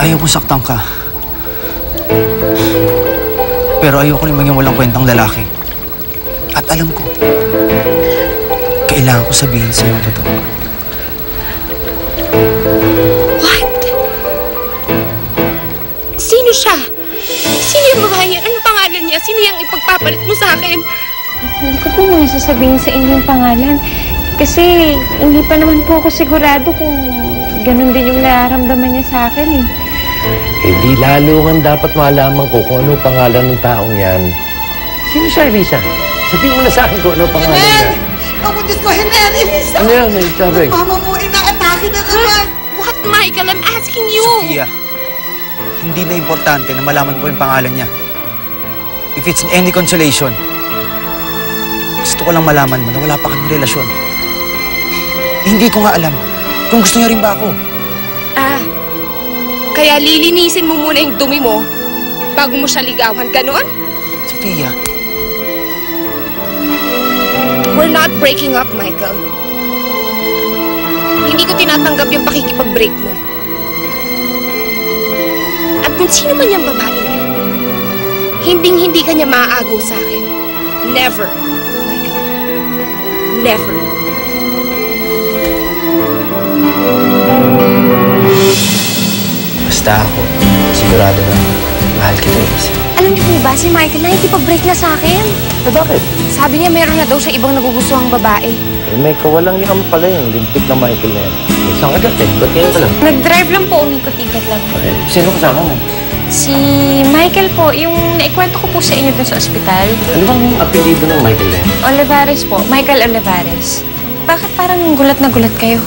Ayaw kong saktan ka. Pero ayoko rin maging walang kwentang lalaki. At alam ko, kailangan ko sabihin sa'yo ang totoo. What? Sino siya? Sino yung babae yan? Anong pangalan niya? Sino yung ipagpapalit mo sa akin? Hindi ko po muna sasabihin sa inyo yung pangalan. Kasi hindi pa naman po ako sigurado kung ganun din yung nararamdaman niya sa akin eh. Eh di lalo kang dapat malaman ko kung ano pangalan ng taong yan. Sino siya, Elisa? Sabihin mo na sa akin kung ano pangalan niya. Ako, Diyos ko, Hiner, Elisa! Ano yan, sabi? Mama mo, inaatake na naman! What, Michael? I'm asking you! Sophia, hindi na importante na malaman ko yung pangalan niya. If it's any consolation, gusto ko lang malaman mo na wala pa kami relasyon. Hindi ko nga alam kung gusto niya rin ba ako. Kaya lilinisin mo muna yung dumi mo bago mo siya ligawan, ganon? Sophia, We're not breaking up, Michael. Hindi ko tinatanggap yung pakikipag-break mo. At kung sino man yung babae niya, hinding-hindi ka niya maaagaw sa akin. Never, Michael. Never. basta ako, sigurado na mahal kita, Elisa. Alam niyo po ba, si Michael nakikipag-break na sa akin? Eh bakit? Sabi niya meron na daw siya ibang nagugustuhang babae. Eh may kawalang yaman pala yung limpik na Michael na yan. Eh, saan ka dati? Ba't kayo ka lang? Nag-drive lang po, umikot-ikot lang. Eh, sino kasama mo? Si Michael po, yung naikwento ko po sa inyo dun sa ospital. Ano bang apelido ng Michael na yan? Olivares po, Michael Olivares. Bakit parang gulat na gulat kayo?